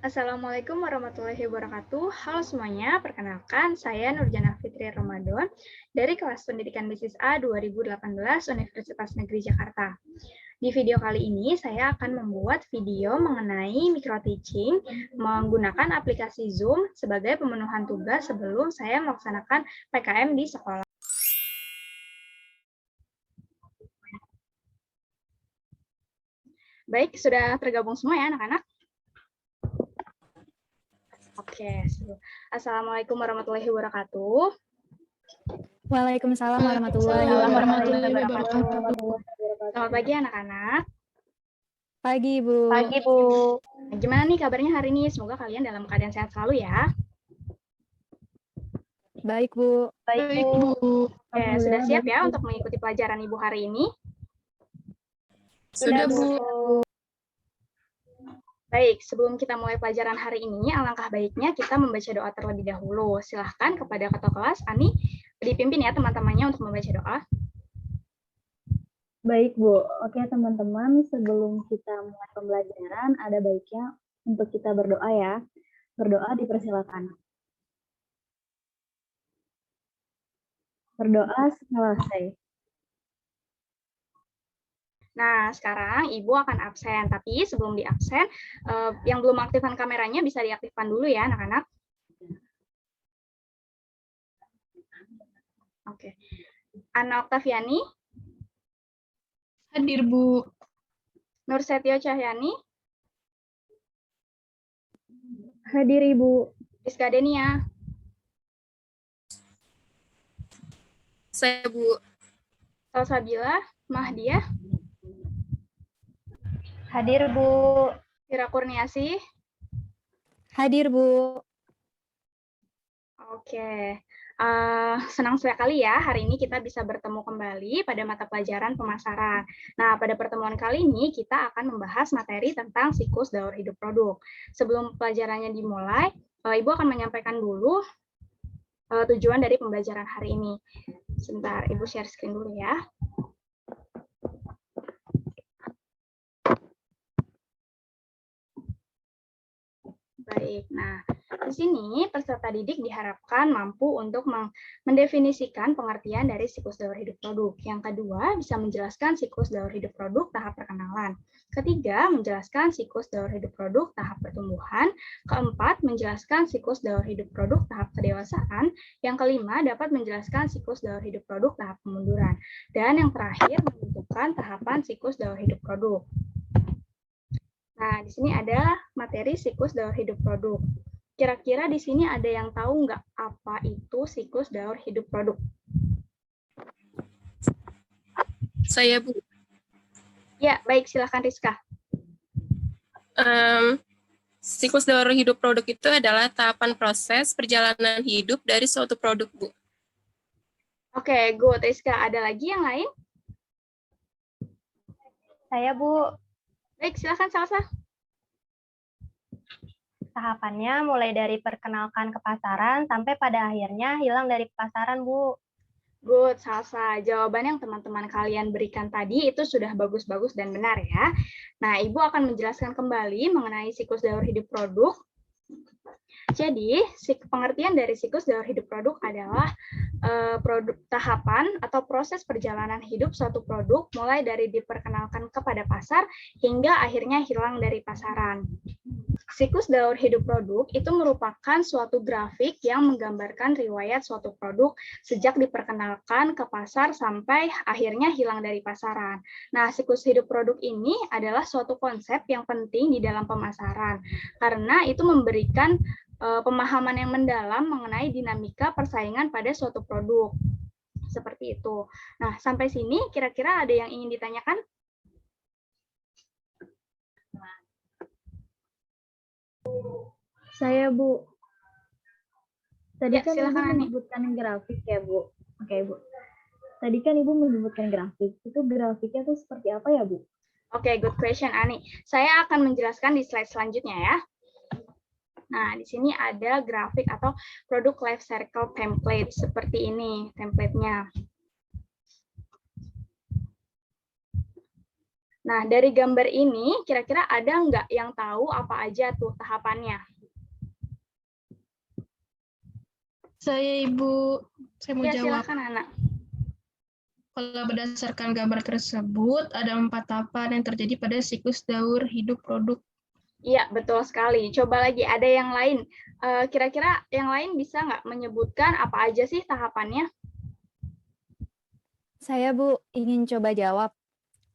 Assalamualaikum warahmatullahi wabarakatuh. Halo semuanya, perkenalkan saya Nurjana Fitri Ramadan dari kelas Pendidikan Bisnis A 2018 Universitas Negeri Jakarta. Di video kali ini saya akan membuat video mengenai micro teaching menggunakan aplikasi Zoom sebagai pemenuhan tugas sebelum saya melaksanakan PKM di sekolah. Baik, sudah tergabung semua ya anak-anak? Oke, Assalamualaikum warahmatullahi wabarakatuh. Waalaikumsalam warahmatullahi wabarakatuh. Selamat pagi anak-anak. Pagi, Bu. Pagi, Bu. Nah, gimana nih kabarnya hari ini? Semoga kalian dalam keadaan sehat selalu ya. Baik, Bu. Baik, Bu. Oke, sudah siap ya untuk mengikuti pelajaran Ibu hari ini? Sudah, Bu. Baik, sebelum kita mulai pelajaran hari ini, alangkah baiknya kita membaca doa terlebih dahulu. Silahkan kepada ketua kelas, Ani, dipimpin ya teman-temannya untuk membaca doa. Baik, Bu. Oke, teman-teman, sebelum kita mulai pembelajaran, ada baiknya untuk kita berdoa ya. Berdoa dipersilakan. Berdoa selesai. Nah, sekarang Ibu akan absen, tapi sebelum di absen, yang belum aktifkan kameranya bisa diaktifkan dulu ya, anak-anak. Oke. Ana Oktaviani? Hadir, Bu. Nur Setio Cahyani? Hadir, Ibu. Rizka Denia? Saya, Bu. Salsabila? Mahdiah? Hadir, Bu. Ira Kurniasih? Hadir, Bu. Oke. Senang sekali ya hari ini kita bisa bertemu kembali pada mata pelajaran pemasaran. Nah, pada pertemuan kali ini kita akan membahas materi tentang siklus daur hidup produk. Sebelum pelajarannya dimulai, Ibu akan menyampaikan dulu tujuan dari pembelajaran hari ini. Sebentar, Ibu share screen dulu ya. Baik, nah di sini peserta didik diharapkan mampu untuk mendefinisikan pengertian dari siklus daur hidup produk. Yang kedua, bisa menjelaskan siklus daur hidup produk tahap perkenalan. Ketiga, menjelaskan siklus daur hidup produk tahap pertumbuhan. Keempat, menjelaskan siklus daur hidup produk tahap kedewasaan. Yang kelima, dapat menjelaskan siklus daur hidup produk tahap kemunduran. Dan yang terakhir, menentukan tahapan siklus daur hidup produk. Nah, di sini ada materi siklus daur hidup produk. Kira-kira di sini ada yang tahu nggak apa itu siklus daur hidup produk? Saya, Bu. Ya, baik. Silakan Rizka. Siklus daur hidup produk itu adalah tahapan proses perjalanan hidup dari suatu produk, Bu. Oke, good. Rizka, ada lagi yang lain? Saya, Bu. Baik, silakan Salsa. Tahapannya mulai dari perkenalkan ke pasaran sampai pada akhirnya hilang dari pasaran, Bu. Good, Salsa. Jawaban yang teman-teman kalian berikan tadi itu sudah bagus-bagus dan benar ya. Nah, Ibu akan menjelaskan kembali mengenai siklus daur hidup produk. Jadi, pengertian dari siklus daur hidup produk adalah tahapan atau proses perjalanan hidup suatu produk mulai dari diperkenalkan kepada pasar hingga akhirnya hilang dari pasaran. Siklus daur hidup produk itu merupakan suatu grafik yang menggambarkan riwayat suatu produk sejak diperkenalkan ke pasar sampai akhirnya hilang dari pasaran. Nah, siklus hidup produk ini adalah suatu konsep yang penting di dalam pemasaran karena itu memberikan pemahaman yang mendalam mengenai dinamika persaingan pada suatu produk. Seperti itu. Nah, sampai sini kira-kira ada yang ingin ditanyakan? Saya, Bu. Tadi Ya, kan Ibu silakan, Ani. menyebutkan grafik ya, Bu. Oke, Bu. Tadi kan Ibu menyebutkan grafik. Itu grafiknya tuh seperti apa ya, Bu? Oke, good question, Ani. Saya akan menjelaskan di slide selanjutnya ya. Nah, di sini ada grafik atau product life cycle template seperti ini template-nya. Nah, dari gambar ini, kira-kira ada nggak yang tahu apa aja tuh tahapannya? Saya Ibu, saya mau Ya, jawab. silakan anak. Kalau berdasarkan gambar tersebut, ada 4 tahapan yang terjadi pada siklus daur hidup produk. Iya, betul sekali. Coba lagi, ada yang lain. Kira-kira yang lain bisa nggak menyebutkan apa aja sih tahapannya? Saya Bu ingin coba jawab.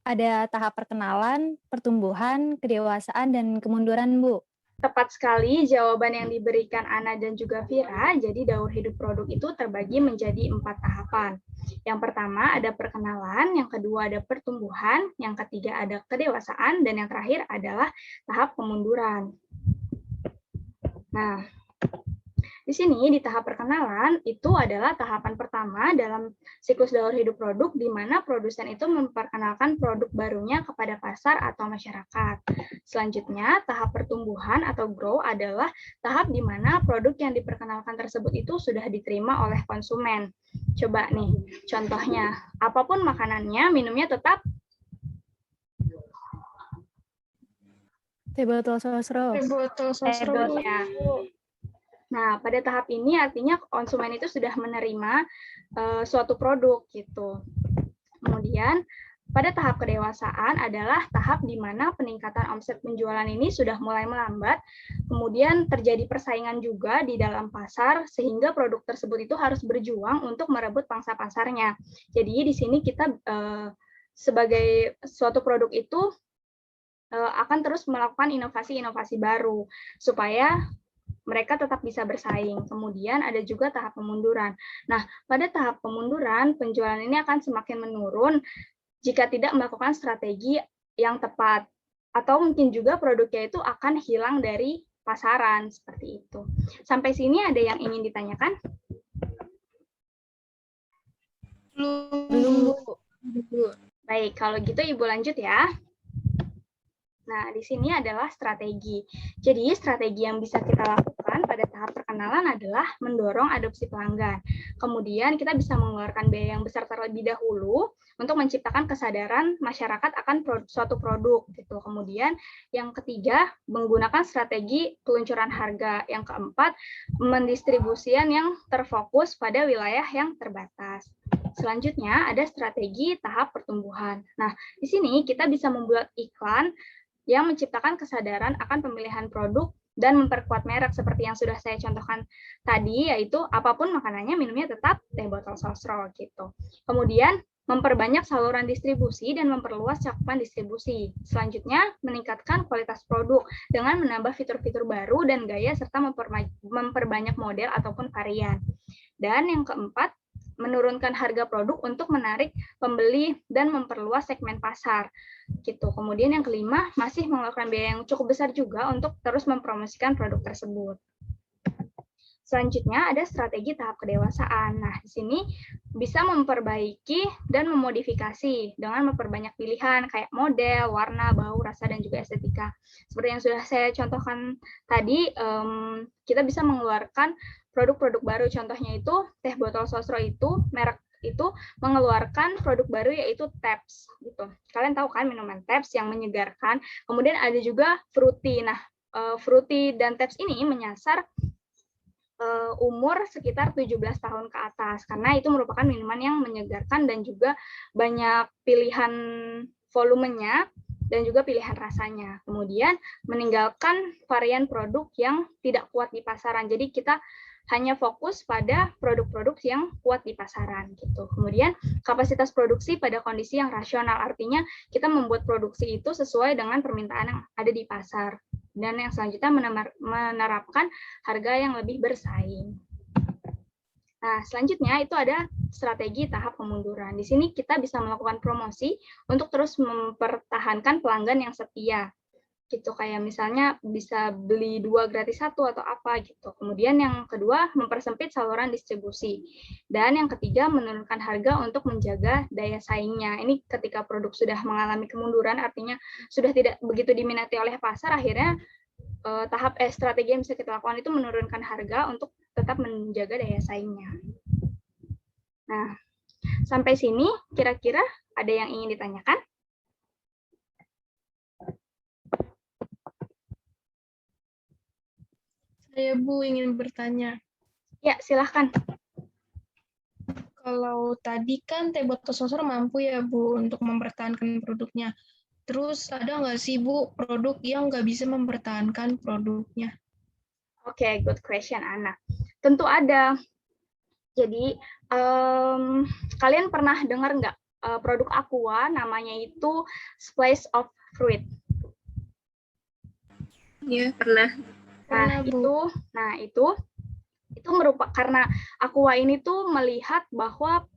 Ada tahap perkenalan, pertumbuhan, kedewasaan, dan kemunduran Bu. Tepat sekali jawaban yang diberikan Ana dan juga Vira. Jadi daur hidup produk itu terbagi menjadi 4 tahapan. Yang pertama ada perkenalan, yang kedua ada pertumbuhan, yang ketiga ada kedewasaan, dan yang terakhir adalah tahap kemunduran. Nah, di sini di tahap perkenalan itu adalah tahapan pertama dalam siklus daur hidup produk di mana produsen itu memperkenalkan produk barunya kepada pasar atau masyarakat. Selanjutnya, tahap pertumbuhan atau grow adalah tahap di mana produk yang diperkenalkan tersebut itu sudah diterima oleh konsumen. Coba nih, contohnya, apapun makanannya, minumnya tetap Teh botol sosro. ya. Nah, pada tahap ini artinya konsumen itu sudah menerima suatu produk gitu. Kemudian pada tahap kedewasaan adalah tahap di mana peningkatan omset penjualan ini sudah mulai melambat, kemudian terjadi persaingan juga di dalam pasar sehingga produk tersebut itu harus berjuang untuk merebut pangsa pasarnya. Jadi di sini kita sebagai suatu produk itu akan terus melakukan inovasi-inovasi baru supaya mereka tetap bisa bersaing. Kemudian ada juga tahap pemunduran. Nah, pada tahap pemunduran, penjualan ini akan semakin menurun jika tidak melakukan strategi yang tepat. Atau mungkin juga produknya itu akan hilang dari pasaran, seperti itu. Sampai sini ada yang ingin ditanyakan? Belum Bu. Baik, kalau gitu Ibu lanjut ya. Nah, di sini adalah strategi. Jadi, strategi yang bisa kita lakukan pada tahap perkenalan adalah mendorong adopsi pelanggan. Kemudian, kita bisa mengeluarkan biaya yang besar terlebih dahulu untuk menciptakan kesadaran masyarakat akan suatu produk. Gitu. Kemudian, yang ketiga, menggunakan strategi peluncuran harga. Yang keempat, mendistribusian yang terfokus pada wilayah yang terbatas. Selanjutnya, ada strategi tahap pertumbuhan. Nah, di sini kita bisa membuat iklan yang menciptakan kesadaran akan pemilihan produk dan memperkuat merek seperti yang sudah saya contohkan tadi, yaitu apapun makanannya, minumnya tetap teh botol sosro gitu. Kemudian memperbanyak saluran distribusi dan memperluas cakupan distribusi. Selanjutnya, meningkatkan kualitas produk dengan menambah fitur-fitur baru dan gaya serta memperbanyak model ataupun varian. Dan yang keempat, menurunkan harga produk untuk menarik pembeli dan memperluas segmen pasar. Gitu. Kemudian yang kelima, masih mengeluarkan biaya yang cukup besar juga untuk terus mempromosikan produk tersebut. Selanjutnya ada strategi tahap kedewasaan. Nah, di sini bisa memperbaiki dan memodifikasi dengan memperbanyak pilihan kayak model, warna, bau, rasa, dan juga estetika. Seperti yang sudah saya contohkan tadi, kita bisa mengeluarkan produk-produk baru. Contohnya itu teh botol sosro itu, merek itu mengeluarkan produk baru yaitu Tabs gitu. Kalian tahu kan minuman Tabs yang menyegarkan. Kemudian ada juga Fruity. Nah, Fruity dan Tabs ini menyasar umur sekitar 17 tahun ke atas karena itu merupakan minuman yang menyegarkan dan juga banyak pilihan volumenya dan juga pilihan rasanya. Kemudian meninggalkan varian produk yang tidak kuat di pasaran. Jadi kita hanya fokus pada produk-produk yang kuat di pasaran gitu. Kemudian kapasitas produksi pada kondisi yang rasional, artinya kita membuat produksi itu sesuai dengan permintaan yang ada di pasar. Dan yang selanjutnya menerapkan harga yang lebih bersaing. Nah, selanjutnya itu ada strategi tahap kemunduran. Di sini kita bisa melakukan promosi untuk terus mempertahankan pelanggan yang setia. Gitu, kayak misalnya bisa beli 2 gratis 1 atau apa gitu. Kemudian yang kedua, mempersempit saluran distribusi. Dan yang ketiga, menurunkan harga untuk menjaga daya saingnya. Ini ketika produk sudah mengalami kemunduran, artinya sudah tidak begitu diminati oleh pasar, akhirnya strategi yang bisa kita lakukan itu menurunkan harga untuk tetap menjaga daya saingnya. Nah, sampai sini kira-kira ada yang ingin ditanyakan? Saya Bu ingin bertanya. Ya, silahkan. Kalau tadi kan teh botol sosro mampu ya Bu untuk mempertahankan produknya. Terus ada nggak sih Bu produk yang nggak bisa mempertahankan produknya? Oke, good question, Ana. Tentu ada. Jadi, kalian pernah dengar nggak produk Aqua namanya itu Splash of Fruit? Ya, pernah. Pernah, Bu. Itu merupakan karena Aqua ini tuh melihat bahwa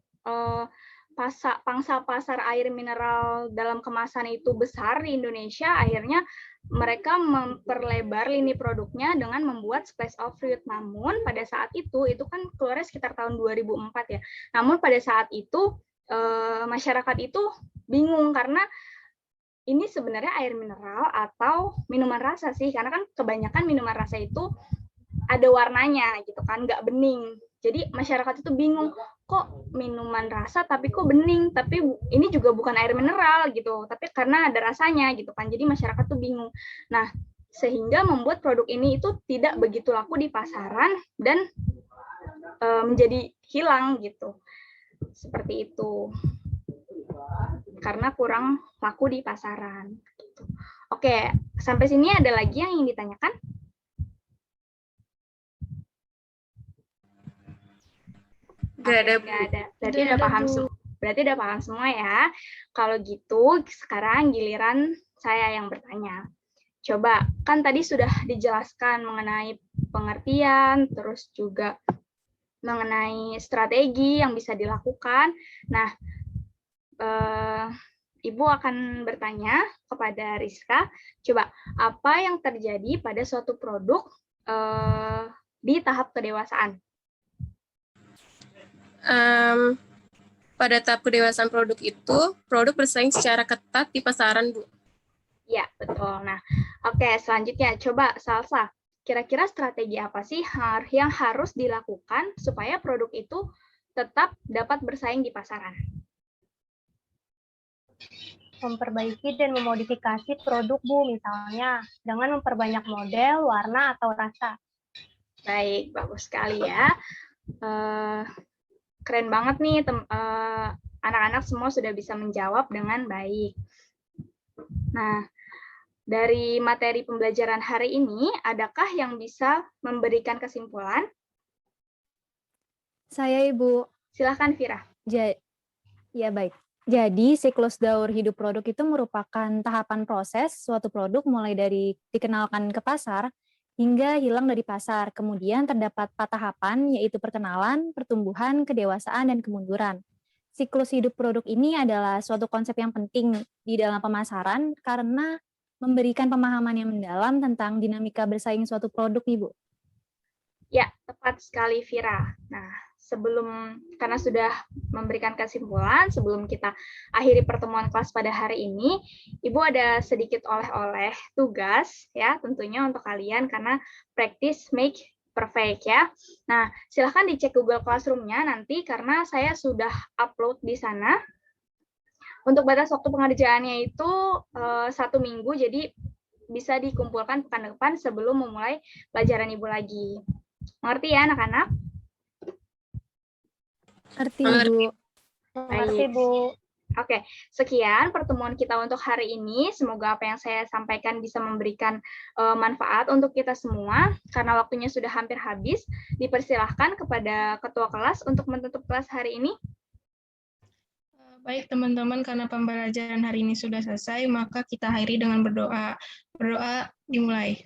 pangsa pasar air mineral dalam kemasan itu besar di Indonesia, akhirnya mereka memperlebar lini produknya dengan membuat Splash of Fruit. Namun pada saat itu kan keluarnya sekitar tahun 2004 ya. Namun pada saat itu masyarakat itu bingung karena ini sebenarnya air mineral atau minuman rasa sih, karena kan kebanyakan minuman rasa itu ada warnanya gitu kan, nggak bening. Jadi masyarakat itu bingung, kok minuman rasa tapi kok bening, tapi ini juga bukan air mineral gitu, tapi karena ada rasanya gitu kan. Jadi masyarakat tuh bingung. Nah, sehingga membuat produk ini itu tidak begitu laku di pasaran dan menjadi hilang gitu. Seperti itu. Karena kurang laku di pasaran. Oke, sampai sini ada lagi yang ingin ditanyakan? Nggak ada, Bu. Nggak ada. Berarti udah paham semua ya. Kalau gitu, sekarang giliran saya yang bertanya. Coba, kan tadi sudah dijelaskan mengenai pengertian, terus juga mengenai strategi yang bisa dilakukan. Nah, Ibu akan bertanya kepada Rizka, coba apa yang terjadi pada suatu produk di tahap kedewasaan? Pada tahap kedewasaan produk itu, produk bersaing secara ketat di pasaran, Bu. Ya, betul. Nah, oke, selanjutnya coba Salsa. Kira-kira strategi apa sih yang harus dilakukan supaya produk itu tetap dapat bersaing di pasaran? Memperbaiki dan memodifikasi produk, Bu, misalnya dengan memperbanyak model, warna, atau rasa. Baik, bagus sekali ya. Keren banget nih, anak-anak semua sudah bisa menjawab dengan baik. Nah, dari materi pembelajaran hari ini, adakah yang bisa memberikan kesimpulan? Saya, Ibu. Silahkan, Vira. Ya, baik. Jadi, siklus daur hidup produk itu merupakan tahapan proses suatu produk mulai dari dikenalkan ke pasar hingga hilang dari pasar. Kemudian terdapat 4 tahapan, yaitu perkenalan, pertumbuhan, kedewasaan, dan kemunduran. Siklus hidup produk ini adalah suatu konsep yang penting di dalam pemasaran karena memberikan pemahaman yang mendalam tentang dinamika bersaing suatu produk, Ibu. Ya, tepat sekali, Vira. Nah, karena sudah memberikan kesimpulan, sebelum kita akhiri pertemuan kelas pada hari ini, Ibu ada sedikit oleh-oleh tugas ya, tentunya untuk kalian karena practice make perfect ya. Nah, silahkan dicek Google Classroom-nya nanti karena saya sudah upload di sana. Untuk batas waktu pengerjaannya itu 1 minggu, jadi bisa dikumpulkan pekan depan sebelum memulai pelajaran Ibu lagi. Mengerti ya anak-anak? Ngerti, Bu. Mengerti, Bu. Oke, sekian pertemuan kita untuk hari ini. Semoga apa yang saya sampaikan bisa memberikan manfaat untuk kita semua. Karena waktunya sudah hampir habis, dipersilahkan kepada ketua kelas untuk menutup kelas hari ini. Baik teman-teman, karena pembelajaran hari ini sudah selesai, maka kita akhiri dengan berdoa. Berdoa dimulai.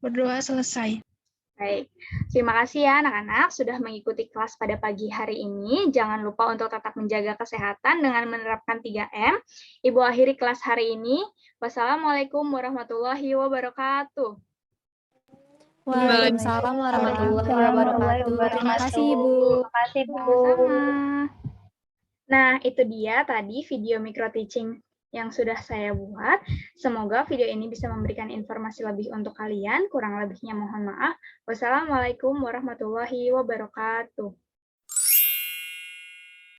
Berdoa selesai. Baik, terima kasih ya anak-anak sudah mengikuti kelas pada pagi hari ini. Jangan lupa untuk tetap menjaga kesehatan dengan menerapkan 3M. Ibu akhiri kelas hari ini. Wassalamualaikum warahmatullahi wabarakatuh. Waalaikumsalam warahmatullahi wabarakatuh. Terima kasih, Ibu. Terima kasih, Bu. Sama-sama. Nah, itu dia tadi video micro teaching yang sudah saya buat. Semoga video ini bisa memberikan informasi lebih untuk kalian. Kurang lebihnya mohon maaf. Wassalamualaikum warahmatullahi wabarakatuh.